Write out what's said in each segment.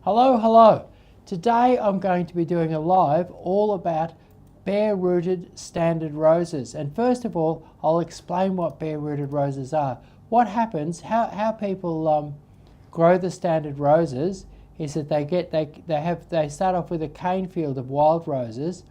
Hello, hello. Today I'm going to be doing a live all about bare-rooted standard roses. And first of all, I'll explain what bare-rooted roses are. What happens, how people grow the standard roses is that they start off with a cane field of wild roses,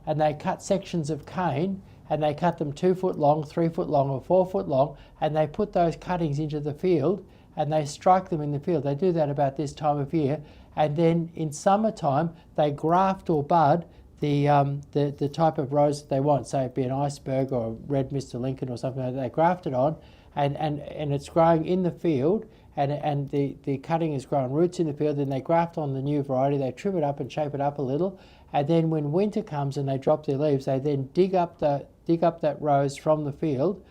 and they cut sections of cane, and they cut them 2 foot long, 3 foot long, or 4 foot long, and they put those cuttings into the field and they strike them in the field. They do that about this time of year, and then in summertime they graft or bud the type of rose that they want. Say it be an iceberg or a red Mr. Lincoln or something like that. They graft it on, and it's growing in the field, and the cutting is growing roots in the field. Then they graft on the new variety. They trim it up and shape it up a little, and then when winter comes and they drop their leaves, they then dig up that rose from the field,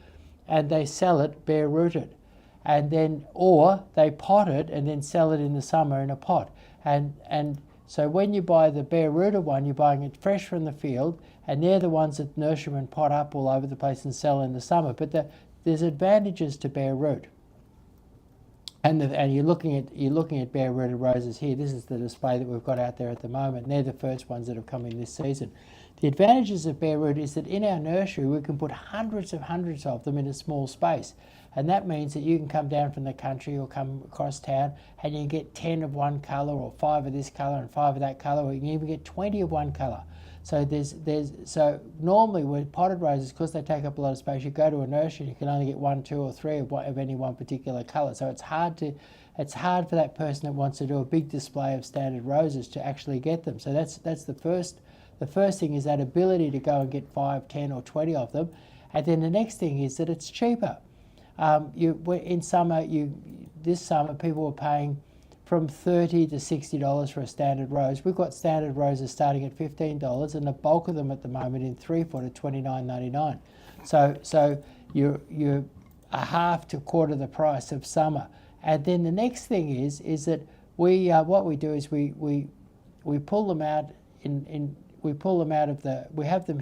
and they sell it bare rooted. And then, or they pot it and then sell it in the summer in a pot. And so when you buy the bare rooted one, you're buying it fresh from the field, and they're the ones that nurserymen pot up all over the place and sell in the summer. But there's advantages to bare root. And you're looking at bare rooted roses here. This is the display that we've got out there at the moment. And they're the first ones that have come in this season. The advantages of bare root is that in our nursery we can put hundreds of them in a small space. And that means that you can come down from the country or come across town and you can get 10 of one colour, or 5 of this colour and 5 of that colour, or you can even get 20 of one colour. So so normally with potted roses, because they take up a lot of space, you go to a nursery and you can only get 1, 2 or 3 of any one particular colour. So it's hard for that person that wants to do a big display of standard roses to actually get them. So that's the first thing, is that ability to go and get 5, 10 or 20 of them. And then the next thing is that it's cheaper. This summer people were paying from $30 to $60 for a standard rose. We've got standard roses starting at $15, and the bulk of them at the moment in 3 foot are $29.99. So you're a half to quarter the price of summer. And then the next thing is that what we do is we pull them out we have them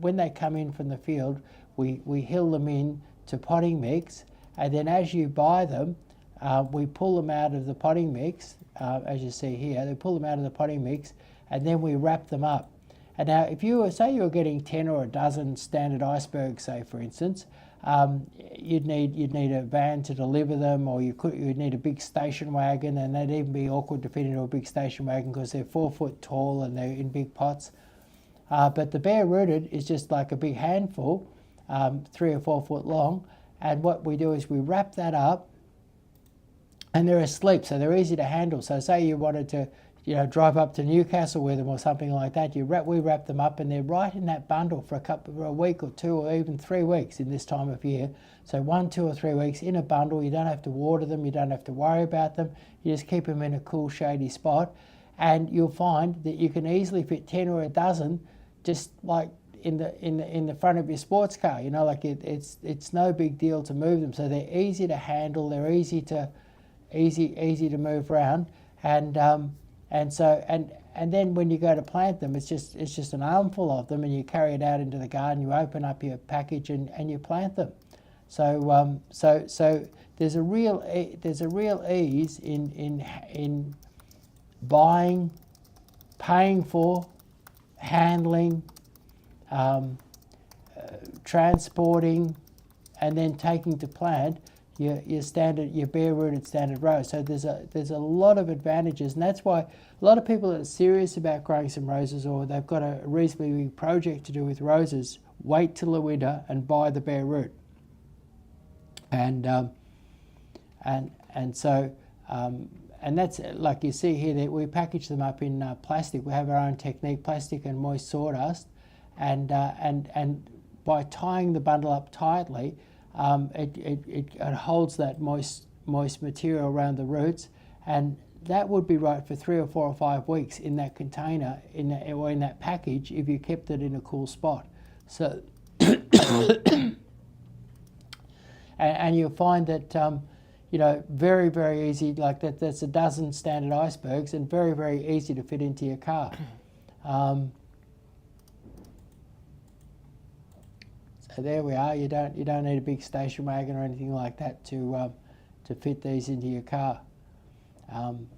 when they come in from the field. We hill them in to potting mix, and then as you buy them, we pull them out of the potting mix, as you see here. They pull them out of the potting mix, and then we wrap them up. And now, if you were getting 10 or a dozen standard icebergs, say for instance, you'd need a van to deliver them, or you'd need a big station wagon, and they'd even be awkward to fit into a big station wagon because they're 4 foot tall and they're in big pots. But the bare rooted is just like a big handful, 3 or 4 foot long, and what we do is we wrap that up, and they're asleep, so they're easy to handle. So say you wanted to drive up to Newcastle with them or something like that, we wrap them up, and they're right in that bundle for a week or 2 or even 3 weeks in this time of year. So 1, 2 or 3 weeks in a bundle. You don't have to water them, you don't have to worry about them, you just keep them in a cool shady spot, and you'll find that you can easily fit 10 or a dozen just like in the front of your sports car. It's no big deal to move them. So they're easy to handle, they're easy to move around, and then when you go to plant them, it's just an armful of them, and you carry it out into the garden. You open up your package and you plant them. So there's a real ease in buying, paying for, handling, transporting, and then taking to plant your bare-rooted standard rose. So there's a lot of advantages, and that's why a lot of people that are serious about growing some roses, or they've got a reasonably big project to do with roses, wait till the winter and buy the bare root. And that's like you see here, that we package them up in plastic. We have our own technique, plastic and moist sawdust, and by tying the bundle up tightly, it holds that moist material around the roots, and that would be right for 3 or 4 or 5 weeks in that container, in that package, if you kept it in a cool spot. So, and you'll find that very, very easy, like that's a dozen standard icebergs, and very, very easy to fit into your car. So there we are. You don't need a big station wagon or anything like that to fit these into your car.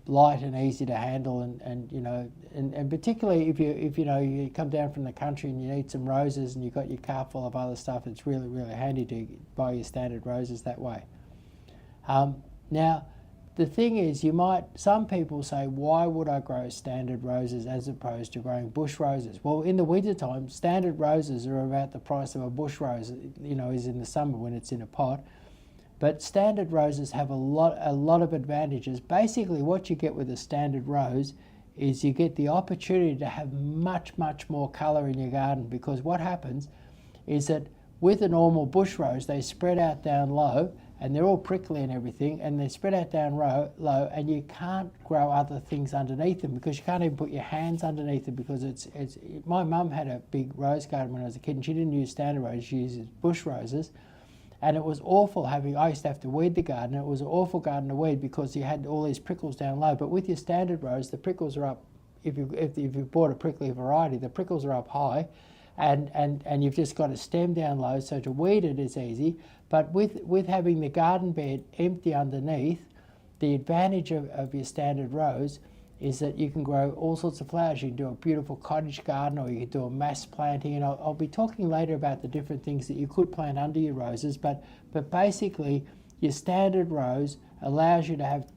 light and easy to handle, and you know, and particularly if you come down from the country and you need some roses and you've got your car full of other stuff, it's really, really handy to buy your standard roses that way. Now, the thing is, some people say, why would I grow standard roses as opposed to growing bush roses? Well, in the wintertime, standard roses are about the price of a bush rose, you know, is in the summer when it's in a pot. But standard roses have a lot of advantages. Basically, what you get with a standard rose is you get the opportunity to have much, much more colour in your garden, because what happens is that with a normal bush rose, they spread out down low, and they're all prickly and everything, and they spread out down low, and you can't grow other things underneath them because you can't even put your hands underneath them, because it's. My mum had a big rose garden when I was a kid, and she didn't use standard roses, she used bush roses, and it was awful I used to have to weed the garden. It was an awful garden to weed because you had all these prickles down low, but with your standard rose, the prickles are up. If you bought a prickly variety, the prickles are up high, and you've just got a stem down low, so to weed it is easy. But with having the garden bed empty underneath, the advantage of your standard rose is that you can grow all sorts of flowers. You can do a beautiful cottage garden, or you can do a mass planting, and I'll be talking later about the different things that you could plant under your roses, but basically your standard rose allows you to have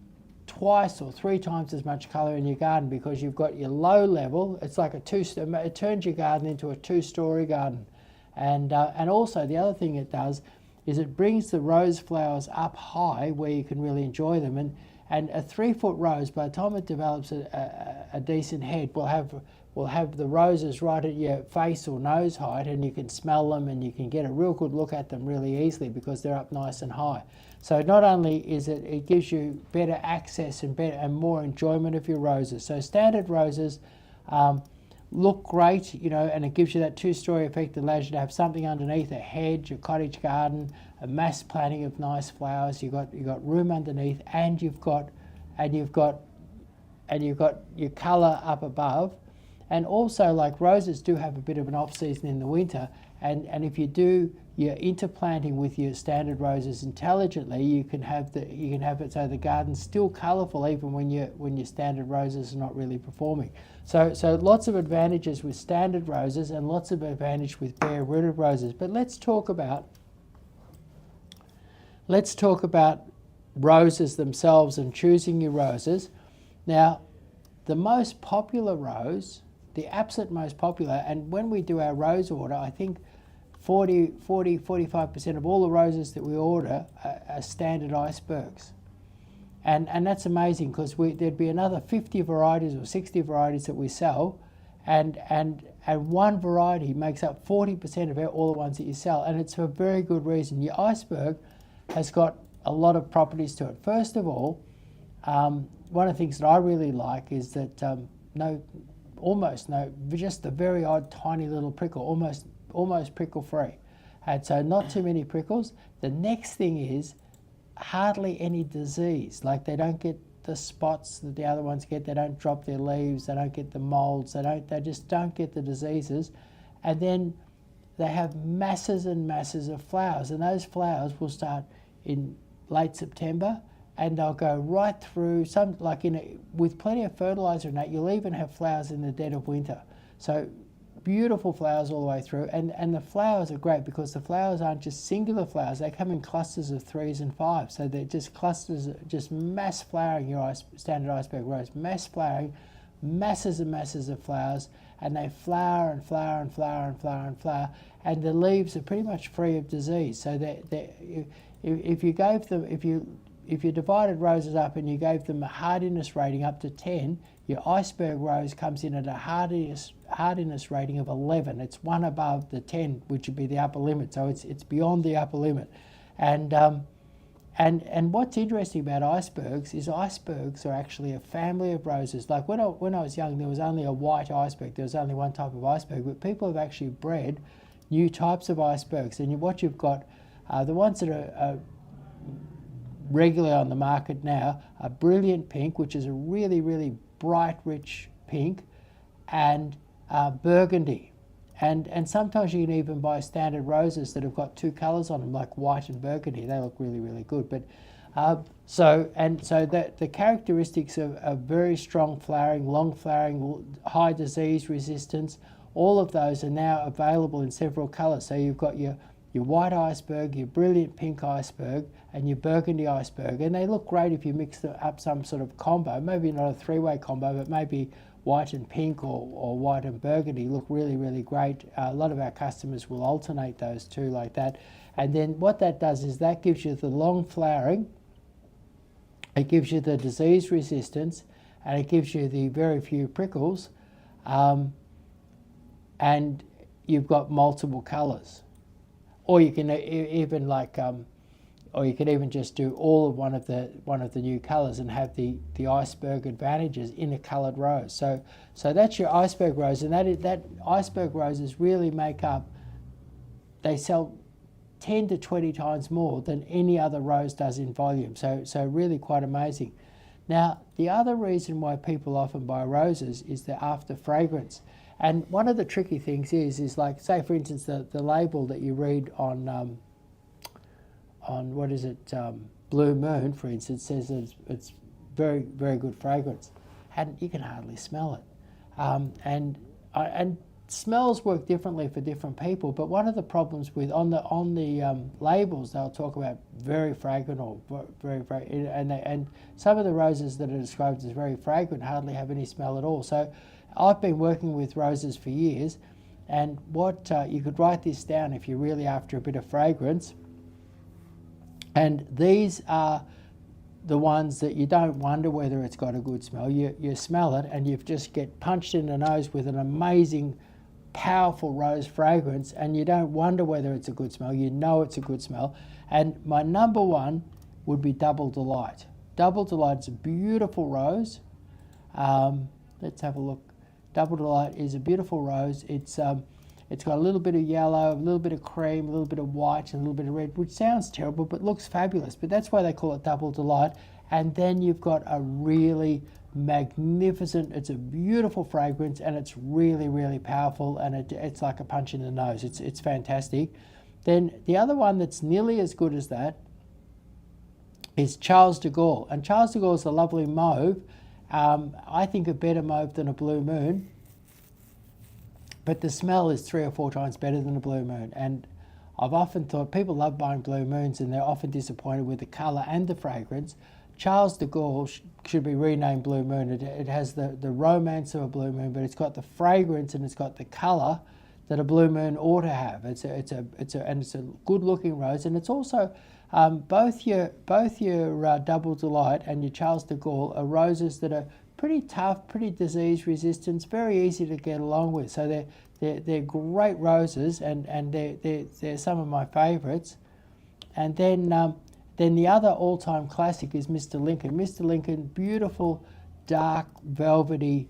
twice or three times as much colour in your garden, because you've got your low level. It's like it turns your garden into a two-storey garden. And also the other thing it does is it brings the rose flowers up high where you can really enjoy them. And a 3-foot rose, by the time it develops a decent head, will have the roses right at your face or nose height, and you can smell them and you can get a real good look at them really easily because they're up nice and high. So not only is it gives you better access and more enjoyment of your roses. So standard roses look great, you know, and it gives you that two-story effect that allows you to have something underneath, a hedge, a cottage garden, a mass planting of nice flowers. You've got room underneath, and you've got your colour up above. And also, like, roses do have a bit of an off season in the winter, and if you do your interplanting with your standard roses intelligently, you can have it so the garden's still colourful even when your standard roses are not really performing. So lots of advantages with standard roses and lots of advantage with bare rooted roses. But let's talk about roses themselves and choosing your roses. Now, the most popular rose, the absolute most popular, and when we do our rose order, I think 45% of all the roses that we order are standard icebergs. And that's amazing, because there'd be another 50 varieties or 60 varieties that we sell, and one variety makes up 40% of all the ones that you sell, and it's for a very good reason. Your iceberg has got a lot of properties to it. First of all, one of the things that I really like is that just the very odd tiny little prickle, almost prickle free, and so not too many prickles. The next thing is hardly any disease. Like, they don't get the spots that the other ones get. They don't drop their leaves. They don't get the molds. They just don't get the diseases. And then they have masses and masses of flowers, and those flowers will start in late September, and they'll go right through with plenty of fertilizer in that. You'll even have flowers in the dead of winter. So beautiful flowers all the way through, and the flowers are great because the flowers aren't just singular flowers. They come in clusters of 3s and 5s, so they're just clusters, just mass flowering. Your standard iceberg rose, mass flowering, masses and masses of flowers, and they flower and flower and flower and flower and flower, and the leaves are pretty much free of disease. So if you divided roses up and you gave them a hardiness rating up to 10, your iceberg rose comes in at a hardiness rating of 11. It's one above the 10, which would be the upper limit. So it's beyond the upper limit. And what's interesting about icebergs is icebergs are actually a family of roses. Like when I was young, there was only a white iceberg. There was only one type of iceberg, but people have actually bred new types of icebergs. And what you've got, the ones that are regularly on the market now are brilliant pink, which is a really, really bright, rich pink, and burgundy. And sometimes you can even buy standard roses that have got two colours on them, like white and burgundy. They look really, really good. But So the characteristics of very strong flowering, long flowering, high disease resistance, all of those are now available in several colours. So you've got your white iceberg, your brilliant pink iceberg, and your burgundy iceberg, and they look great if you mix up some sort of combo. Maybe not a three-way combo, but maybe white and pink or white and burgundy look really, really great. A lot of our customers will alternate those two like that. And then what that does is that gives you the long flowering, it gives you the disease resistance, and it gives you the very few prickles, and you've got multiple colours. Or you can even or you could even just do all of one of the new colours and have the iceberg advantages in a coloured rose. So that's your iceberg rose, and that iceberg roses really make up. They sell 10 to 20 times more than any other rose does in volume. So really quite amazing. Now, the other reason why people often buy roses is the after fragrance. And one of the tricky things is like, say for instance, the label that you read on what is it, Blue Moon, for instance, says it's very, very good fragrance. And you can hardly smell it. And smells work differently for different people, but one of the problems with on the labels, they'll talk about very fragrant or very fragrant, and some of the roses that are described as very fragrant hardly have any smell at all. So I've been working with roses for years, and what you could write this down if you're really after a bit of fragrance, and these are the ones that you don't wonder whether it's got a good smell. You smell it and you just get punched in the nose with an amazing powerful rose fragrance, and you don't wonder whether it's a good smell. You know it's a good smell. And my number one would be Double Delight. Double Delight's a beautiful rose. Let's have a look. Double Delight is a beautiful rose. It's got a little bit of yellow, a little bit of cream, a little bit of white, and a little bit of red, which sounds terrible but looks fabulous. But that's why they call it Double Delight. And then you've got a really magnificent, it's a beautiful fragrance, and it's really, really powerful, and it's like a punch in the nose. It's fantastic. Then the other one that's nearly as good as that is Charles de Gaulle. And Charles de Gaulle is a lovely mauve. I think a better mauve than a Blue Moon, but the smell is 3 or 4 times better than a Blue Moon. And I've often thought people love buying Blue Moons and they're often disappointed with the colour and the fragrance. Charles de Gaulle should be renamed Blue Moon. It has the romance of a Blue Moon, but it's got the fragrance and it's got the colour that a Blue Moon ought to have. It's a good looking rose, and it's also both your Double Delight and your Charles de Gaulle are roses that are pretty tough, pretty disease resistant, very easy to get along with. So they're great roses, and they're some of my favourites. And then the other all-time classic is Mr. Lincoln. Mr. Lincoln, beautiful, dark, velvety,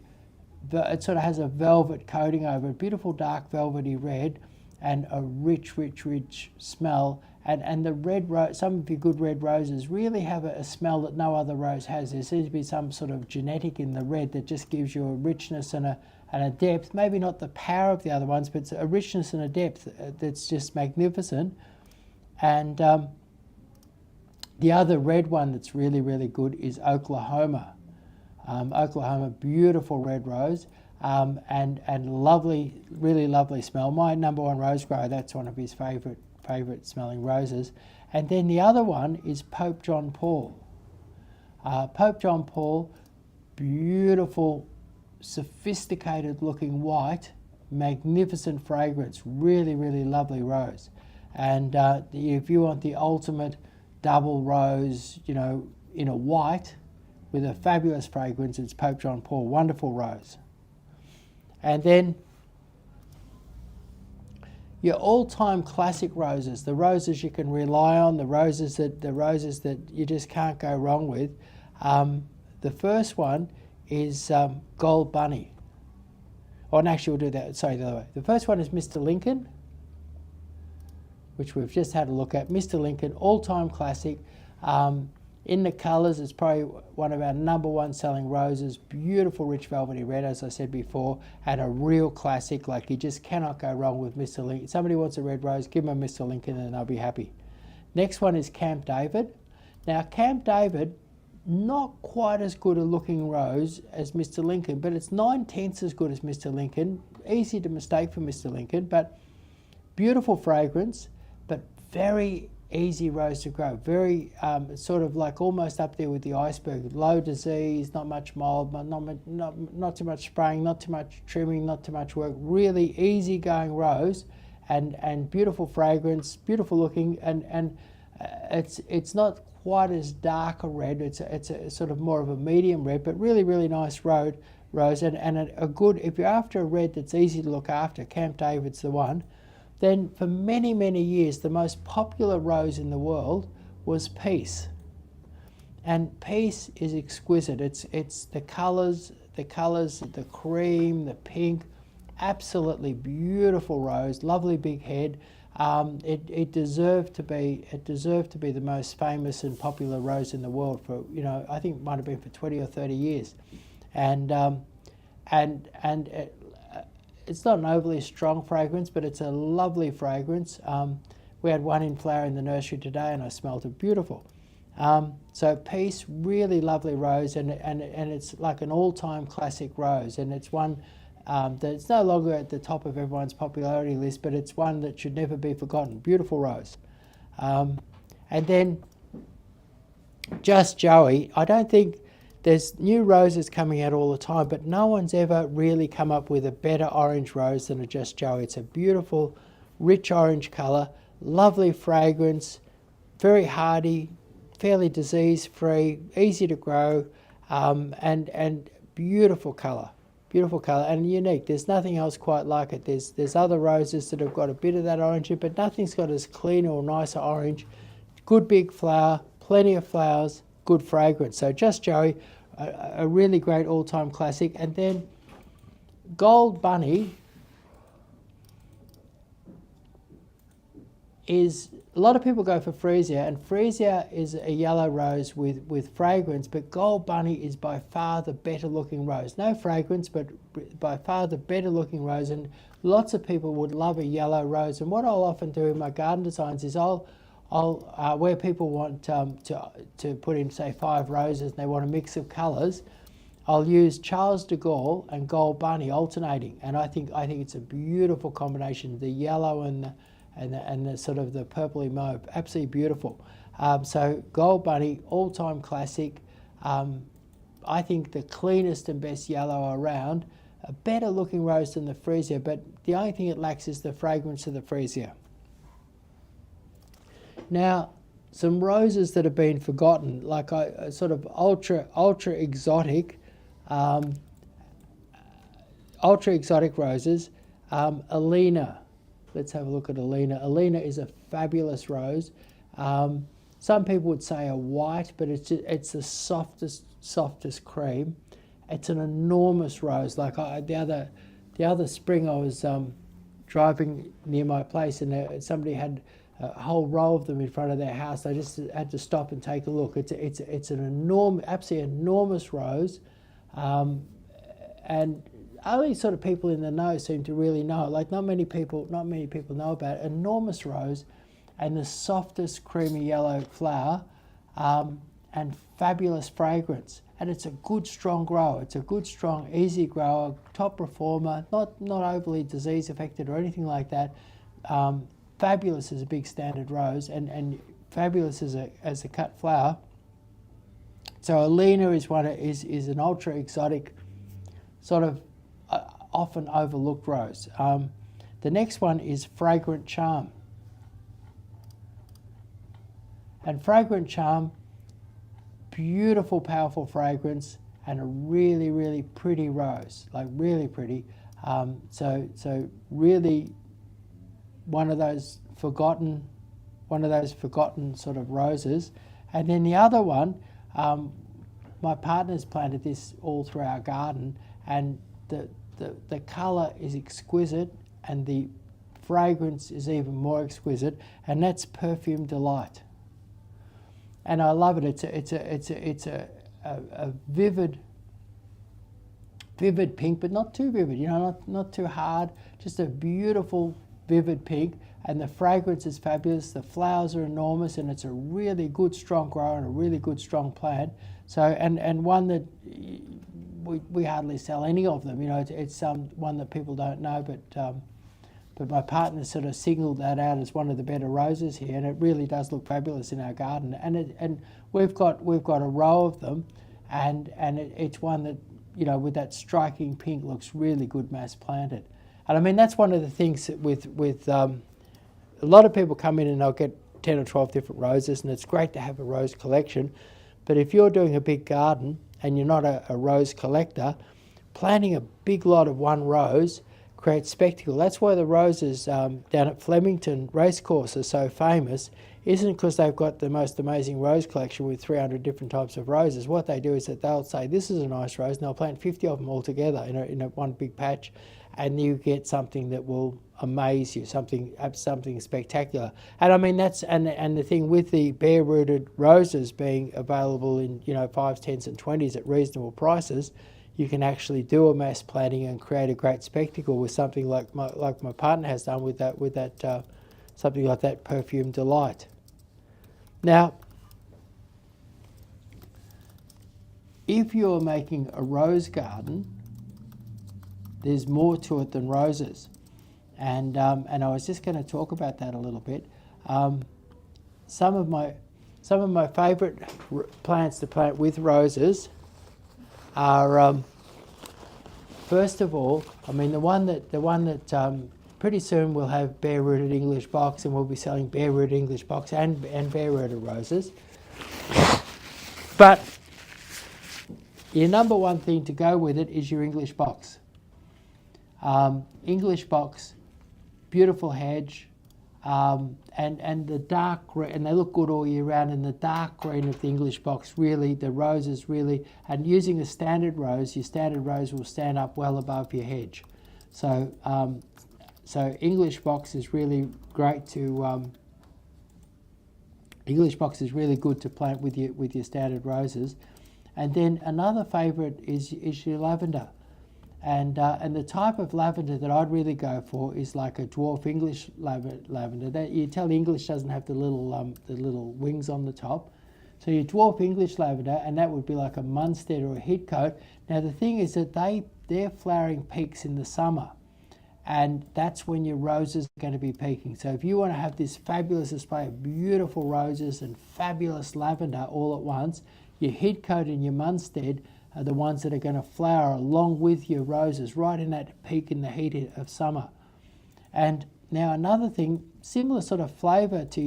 it sort of has a velvet coating over it, beautiful dark velvety red, and a rich, rich, rich smell. And the red rose, some of your good red roses really have a smell that no other rose has. There seems to be some sort of genetic in the red that just gives you a richness and a depth, maybe not the power of the other ones, but a richness and a depth that's just magnificent. And the other red one that's really, really good is Oklahoma. Oklahoma, beautiful red rose, and lovely, really lovely smell. My number one rose grower, that's one of his favourite smelling roses. And then the other one is Pope John Paul. Pope John Paul, beautiful, sophisticated looking white, magnificent fragrance, really, really lovely rose. And if you want the ultimate double rose, in a white with a fabulous fragrance, it's Pope John Paul, wonderful rose. And then your all-time classic roses, the roses you can rely on, the roses that you just can't go wrong with. The first one is Gold Bunny. And actually we'll do that, sorry, the other way. The first one is Mr. Lincoln, which we've just had a look at. Mr. Lincoln, all-time classic. In the colours, it's probably one of our number one selling roses. Beautiful, rich, velvety red, as I said before, and a real classic. Like, you just cannot go wrong with Mr. Lincoln. Somebody wants a red rose, give them a Mr. Lincoln and they'll be happy. Next one is Camp David. Now, Camp David, not quite as good a looking rose as Mr. Lincoln, but it's 9/10 as good as Mr. Lincoln. Easy to mistake for Mr. Lincoln, but beautiful fragrance, but very easy rose to grow. Very sort of like almost up there with the iceberg. Low disease, not much mold, not too much spraying, not too much trimming, not too much work. Really easy going rose, and beautiful fragrance, beautiful looking, and it's not quite as dark a red. It's a sort of more of a medium red, but really nice rose, and a good, if you're after a red that's easy to look after, Camp David's the one. Then for many years, the most popular rose in the world was Peace. And Peace is exquisite. It's the colours, the cream, the pink, absolutely beautiful rose, lovely big head. It deserved to be the most famous and popular rose in the world for, I think it might have been for 20 or 30 years. And it's not an overly strong fragrance, but it's a lovely fragrance. We had one in flower in the nursery today, and I smelled it beautiful. So Peace, really lovely rose, and it's like an all-time classic rose, and it's one that's no longer at the top of everyone's popularity list, but it's one that should never be forgotten. Beautiful rose. And then Just Joey, I don't think there's new roses coming out all the time, but no one's ever really come up with a better orange rose than a Just Joey. It's a beautiful, rich orange colour, lovely fragrance, very hardy, fairly disease-free, easy to grow, and beautiful colour. Beautiful colour and unique. There's nothing else quite like it. There's other roses that have got a bit of that orange in, but nothing's got as clean or nicer orange. Good big flower, plenty of flowers, good fragrance. So Just Joey, a really great all-time classic. And then Gold Bunny is, a lot of people go for Freesia, and Freesia is a yellow rose with fragrance, but Gold Bunny is by far the better looking rose. No fragrance, but by far the better looking rose, and lots of people would love a yellow rose. And what I'll often do in my garden designs is I'll where people want to put in, say, 5 roses and they want a mix of colours, I'll use Charles de Gaulle and Gold Bunny alternating, and I think it's a beautiful combination. The yellow and the sort of the purpley mauve, absolutely beautiful. So Gold Bunny, all-time classic. I think the cleanest and best yellow around. A better looking rose than the Freesia, but the only thing it lacks is the fragrance of the Freesia. Now, some roses that have been forgotten, like a sort of ultra exotic roses. Alina. Let's have a look at Alina. Alina is a fabulous rose. Some people would say a white, but it's the softest cream. It's an enormous rose. Like the other spring, I was driving near my place, and somebody had a whole row of them in front of their house. I just had to stop and take a look. It's an enormous, absolutely enormous rose, and only sort of people in the know seem to really know it. Like not many people know about it. Enormous rose, and the softest creamy yellow flower, and fabulous fragrance. And it's a good strong grower. It's a good strong easy grower, top performer, not overly disease affected or anything like that. Fabulous as a big standard rose, and fabulous as a cut flower. So Alina is an ultra exotic, sort of often overlooked rose. The next one is Fragrant Charm. And Fragrant Charm, beautiful, powerful fragrance, and a really pretty rose, like really pretty. So really one of those forgotten sort of roses. And then the other one, my partner's planted this all through our garden, and the colour is exquisite, and the fragrance is even more exquisite, and that's Perfume Delight. And I love it. It's a vivid pink, but not too vivid. Not too hard. Just a beautiful, vivid pink. and the fragrance is fabulous. The flowers are enormous, and it's a really good strong grower and a really good strong plant. So and one that we hardly sell any of them. You know, it's one that people don't know, but my partner sort of singled that out as one of the better roses here, and it really does look fabulous in our garden. And we've got a row of them, and it's one that, you know, with that striking pink, looks really good mass planted. And I mean, that's one of the things that with a lot of people come in and they'll get 10 or 12 different roses, and it's great to have a rose collection. But if you're doing a big garden and you're not a rose collector, planting a big lot of one rose creates spectacle. That's why the roses down at Flemington Racecourse are so famous. Isn't because they've got the most amazing rose collection with 300 different types of roses. What they do is that they'll say, this is a nice rose, and they'll plant 50 of them all together in a one big patch, and you get something that will amaze you, something spectacular. And I mean, that's and the thing with the bare-rooted roses being available in, you know, 5s, 10s and 20s at reasonable prices, you can actually do a mass planting and create a great spectacle with something like my partner has done with that something like that Perfume Delight. Now, if you're making a rose garden, there's more to it than roses, and I was just going to talk about that a little bit. Some of my favourite plants to plant with roses are, first of all, I mean the one that pretty soon we'll have bare-rooted English box, and we'll be selling bare-rooted English box and bare-rooted roses. But your number one thing to go with it is your English box. English box, beautiful hedge, and the dark green, and they look good all year round, and the dark green of the English box, really, the roses really, and using a standard rose, your standard rose will stand up well above your hedge. So so English box is really great to, English box is really good to plant with your standard roses. And then another favourite is your lavender. And the type of lavender that I'd really go for is like a dwarf English lavender. That you tell English doesn't have the little wings on the top. So your dwarf English lavender, and that would be like a Munstead or a Heathcote. Now the thing is that their flowering peaks in the summer, and that's when your roses are going to be peaking. So if you want to have this fabulous display of beautiful roses and fabulous lavender all at once, your Heathcote and your Munstead are the ones that are going to flower along with your roses right in that peak in the heat of summer. And now another thing, similar sort of flavour to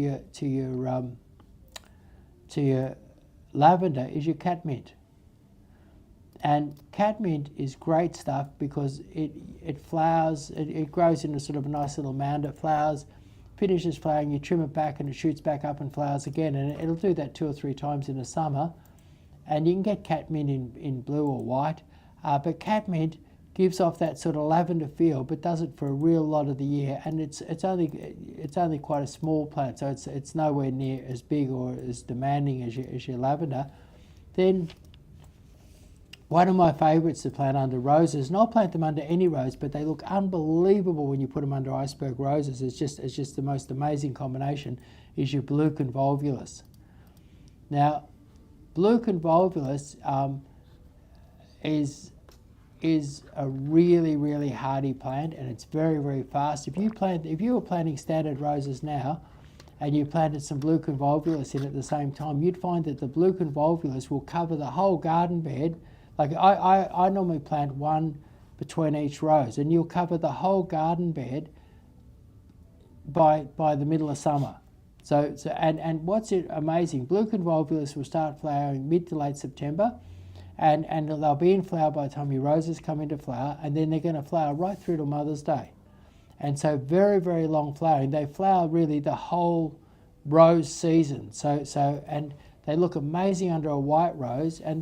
your lavender is your catmint. And catmint is great stuff because it flowers, it grows into sort of a nice little mound. It flowers, finishes flowering, you trim it back and it shoots back up and flowers again, and it'll do that 2 or 3 times in the summer. And you can get catmint in blue or white, but catmint gives off that sort of lavender feel, but does it for a real lot of the year. And it's only quite a small plant, so it's nowhere near as big or as demanding as your lavender. Then one of my favourites to plant under roses, and I'll plant them under any rose, but they look unbelievable when you put them under iceberg roses. It's just the most amazing combination, is your blue convolvulus. Now, blue convolvulus is a really, really hardy plant, and it's very, very fast. If you were planting standard roses now, and you planted some blue convolvulus in at the same time, you'd find that the blue convolvulus will cover the whole garden bed. Like I normally plant one between each rose, and you'll cover the whole garden bed by the middle of summer. So and what's amazing, blue convolvulus will start flowering mid to late September, and they'll be in flower by the time your roses come into flower, and then they're going to flower right through to Mother's Day. And so very, very long flowering. They flower really the whole rose season. So and they look amazing under a white rose, and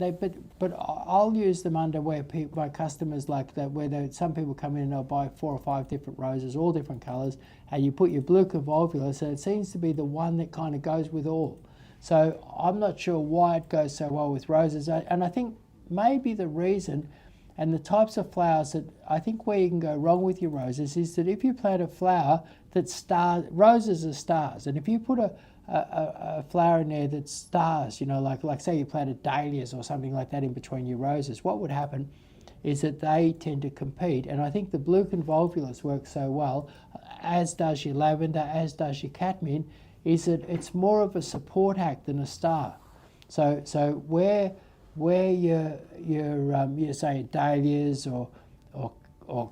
but I'll use them under where my customers like that, where some people come in and they'll buy 4 or 5 different roses, all different colours, and you put your blue convolvulus, and it seems to be the one that kind of goes with all. So I'm not sure why it goes so well with roses, and I think maybe the reason And the types of flowers that I think where you can go wrong with your roses is that if you plant a flower that stars, roses are stars, and if you put a flower in there that stars, you know, like say you planted dahlias or something like that in between your roses, what would happen is that they tend to compete. And I think the blue convolvulus works so well, as does your lavender, as does your cadmium, is that it's more of a support act than a star. So where your say dahlias or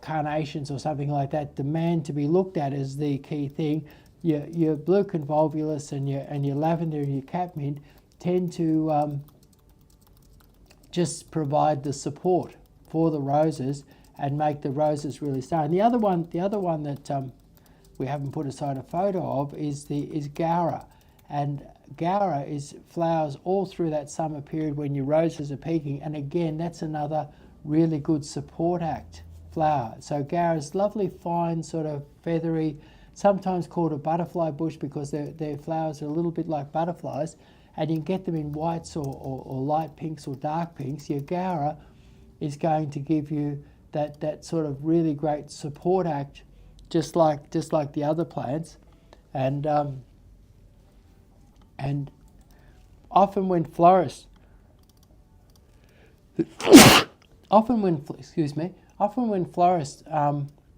carnations or something like that demand to be looked at as the key thing, your blue convolvulus and your lavender and your cadmium tend to just provide the support for the roses and make the roses really star. And the other one that we haven't put aside a photo of is Gaura. And Gaura is flowers all through that summer period when your roses are peaking. And again, that's another really good support act flower. So Gaura is lovely, fine, sort of feathery, sometimes called a butterfly bush because their flowers are a little bit like butterflies. And you can get them in whites or light pinks or dark pinks. Your Gaura is going to give you that sort of really great support act, just like the other plants. And often when florists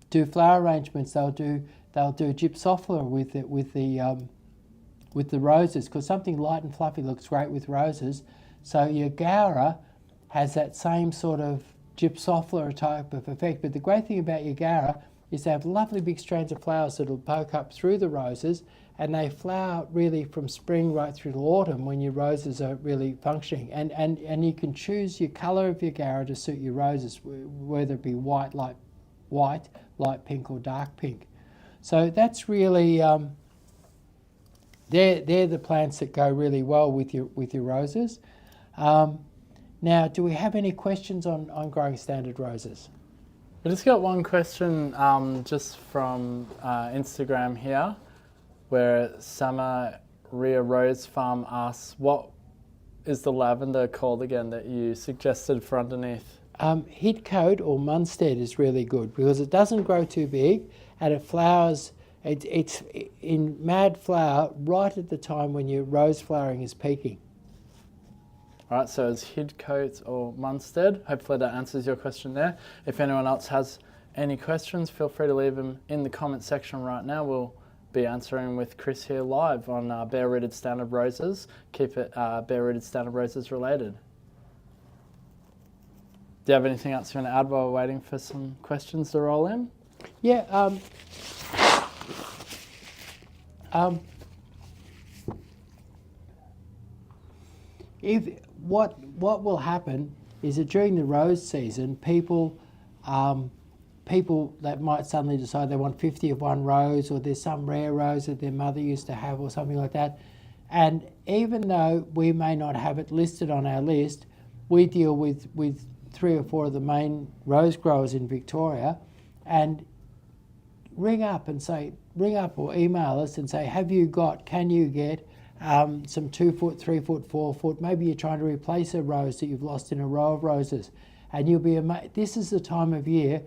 do flower arrangements, they'll do gypsophila with the roses, because something light and fluffy looks great with roses. So your Gaura has that same sort of gypsophila type of effect. But the great thing about your Gaura is they have lovely big strands of flowers that will poke up through the roses, and they flower really from spring right through to autumn when your roses are really functioning. And you can choose your colour of your Gaura to suit your roses, whether it be white, light pink or dark pink. So that's really, they're the plants that go really well with your roses. Now, do we have any questions on growing standard roses? We just got one question just from Instagram here, where Samaria Rose Farm asks, what is the lavender called again that you suggested for underneath? Hitcoat or Munstead is really good because it doesn't grow too big and it flowers, it's in mad flower right at the time when your rose flowering is peaking. All right, so it's Hidcote or Munstead. Hopefully that answers your question there. If anyone else has any questions, feel free to leave them in the comment section right now. We'll be answering with Chris here live on Bare Rooted Standard Roses. Keep it Bare Rooted Standard Roses related. Do you have anything else you want to add while we're waiting for some questions to roll in? Yeah. What will happen is that during the rose season, people that might suddenly decide they want 50 of one rose, or there's some rare rose that their mother used to have or something like that. And even though we may not have it listed on our list, we deal with 3 or 4 of the main rose growers in Victoria, and ring up or email us and say, can you get some 2 foot, 3 foot, 4 foot, maybe you're trying to replace a rose that you've lost in a row of roses. And you'll be amazed. This is the time of year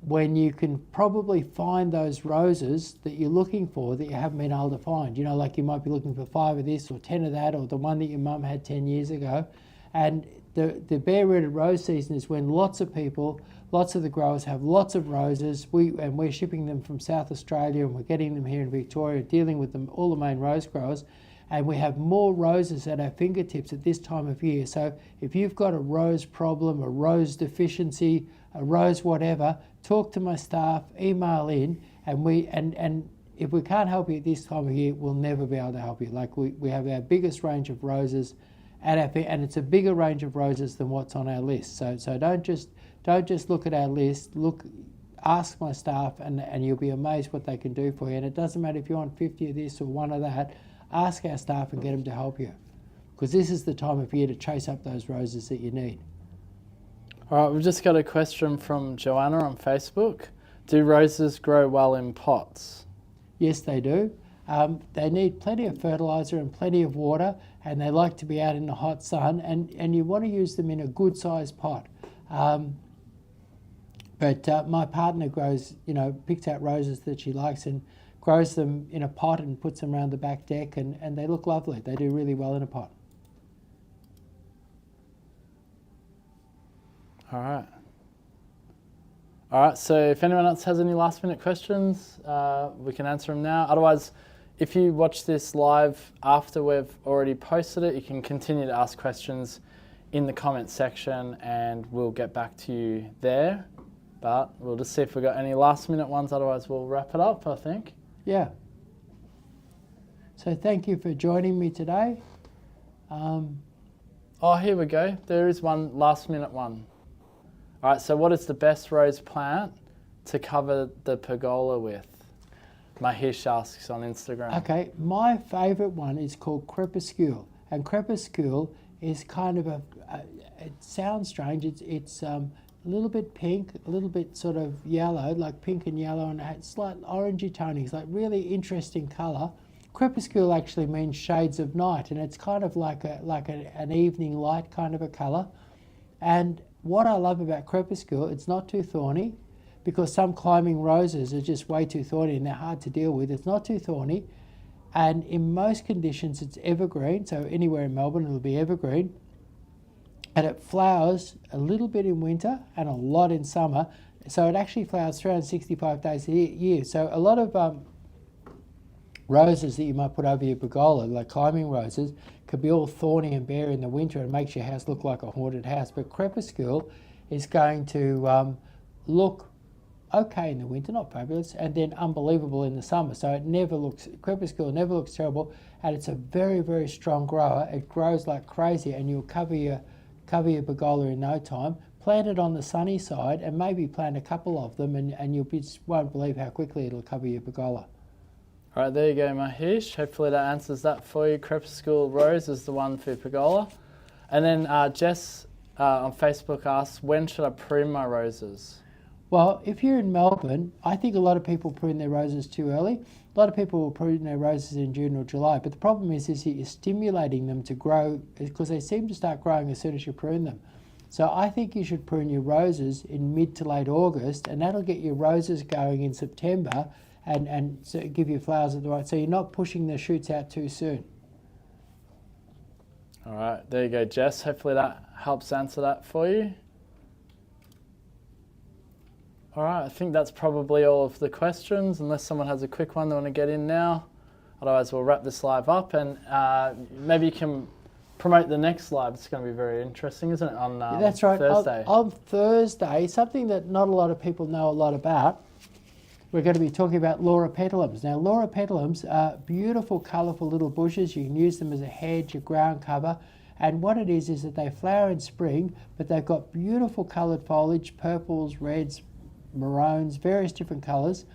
when you can probably find those roses that you're looking for that you haven't been able to find. You know, like you might be looking for 5 of this or 10 of that, or the one that your mum had 10 years ago. And the bare rooted rose season is when lots of the growers have lots of roses. We're shipping them from South Australia and we're getting them here in Victoria, dealing with them, all the main rose growers. And we have more roses at our fingertips at this time of year. So if you've got a rose problem, a rose deficiency, a rose whatever, talk to my staff, email in, and if we can't help you at this time of year, we'll never be able to help you. Like we have our biggest range of roses at our and it's a bigger range of roses than what's on our list. So don't just look at our list. Ask my staff, and you'll be amazed what they can do for you. And it doesn't matter if you want 50 of this or 1 of that. Ask our staff and get them to help you, because this is the time of year to chase up those roses that you need. All right, we've just got a question from Joanna on Facebook. Do roses grow well in pots? Yes, they do. They need plenty of fertiliser and plenty of water, and they like to be out in the hot sun, and you want to use them in a good sized pot. But my partner grows, picks out roses that she likes and grows them in a pot and puts them around the back deck, and they look lovely. They do really well in a pot. All right, so if anyone else has any last minute questions, we can answer them now. Otherwise, if you watch this live after we've already posted it, you can continue to ask questions in the comment section and we'll get back to you there. But we'll just see if we've got any last minute ones, otherwise we'll wrap it up, I think. Yeah. So thank you for joining me today. Oh, here we go. There is one last minute one. All right, so what is the best rose plant to cover the pergola with? Mahesh asks on Instagram. Okay, my favourite one is called crepuscule. And crepuscule is kind of it sounds strange, it's a little bit pink, a little bit sort of yellow, like pink and yellow, and it's slight orangey tonings, like really interesting colour. Crepuscule actually means shades of night, and it's kind of like an evening light kind of a colour. And what I love about crepuscule, it's not too thorny, because some climbing roses are just way too thorny and they're hard to deal with. It's not too thorny, and in most conditions it's evergreen, so anywhere in Melbourne it'll be evergreen, and it flowers a little bit in winter and a lot in summer, so it actually flowers 365 days a year. So a lot of roses that you might put over your pergola, like climbing roses, could be all thorny and bare in the winter and makes your house look like a haunted house. But crepuscule is going to look okay in the winter, not fabulous, and then unbelievable in the summer. So crepuscule never looks terrible, and it's a very, very strong grower. It grows like crazy, and you'll cover your pergola in no time. Plant it on the sunny side, and maybe plant a couple of them, and you won't believe how quickly it'll cover your pergola. All right, there you go, Mahesh. Hopefully that answers that for you. Crepuscule rose is the one for pergola. And then Jess on Facebook asks, when should I prune my roses? Well, if you're in Melbourne, I think a lot of people prune their roses too early. A lot of people will prune their roses in June or July, but the problem is you're stimulating them to grow, because they seem to start growing as soon as you prune them. So I think you should prune your roses in mid to late August, and that'll get your roses going in September, and so give you flowers at the right, so you're not pushing the shoots out too soon. All right, there you go, Jess. Hopefully that helps answer that for you. All right, I think that's probably all of the questions, unless someone has a quick one they want to get in now. Otherwise, we'll wrap this live up, and maybe you can promote the next live. It's going to be very interesting, isn't it, on That's right. Thursday? On Thursday, something that not a lot of people know a lot about, we're going to be talking about Lauropetalums. Now, Lauropetalums are beautiful, colourful little bushes. You can use them as a hedge, a ground cover. And what it is that they flower in spring, but they've got beautiful coloured foliage, purples, reds, maroons, various different colours.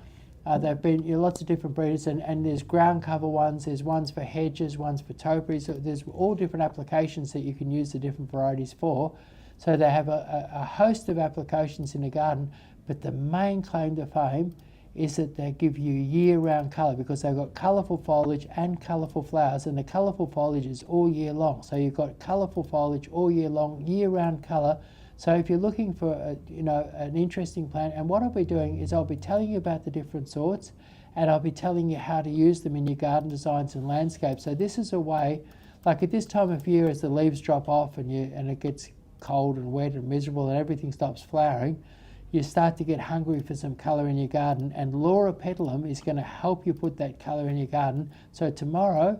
They've been lots of different breeders, and there's ground cover ones, there's ones for hedges, ones for topiaries. So there's all different applications that you can use the different varieties for. So they have a host of applications in the garden, but the main claim to fame is that they give you year-round colour, because they've got colourful foliage and colourful flowers, and the colourful foliage is all year long. So you've got colourful foliage all year long, year-round colour. So if you're looking for an interesting plant, and what I'll be doing is I'll be telling you about the different sorts, and I'll be telling you how to use them in your garden designs and landscapes. So this is a way, like at this time of year, as the leaves drop off and it gets cold and wet and miserable and everything stops flowering, you start to get hungry for some colour in your garden, and Lauropetalum is going to help you put that colour in your garden. So tomorrow,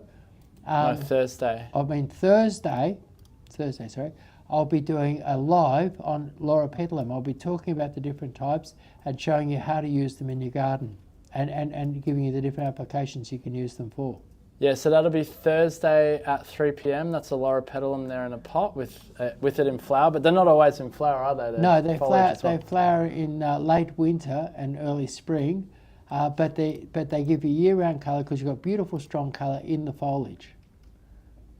Thursday, sorry, I'll be doing a live on Lauropetalum. I'll be talking about the different types and showing you how to use them in your garden, and giving you the different applications you can use them for. Yeah, so that'll be Thursday at 3 p.m. That's a Lauropetalum there in a pot with it in flower, but they're not always in flower, are they? No, they flower in late winter and early spring, but they give you year-round colour, because you've got beautiful, strong colour in the foliage.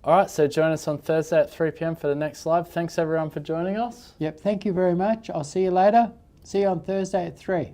All right, so join us on Thursday at 3 p.m. for the next live. Thanks everyone for joining us. Yep, thank you very much. I'll see you later. See you on Thursday at 3.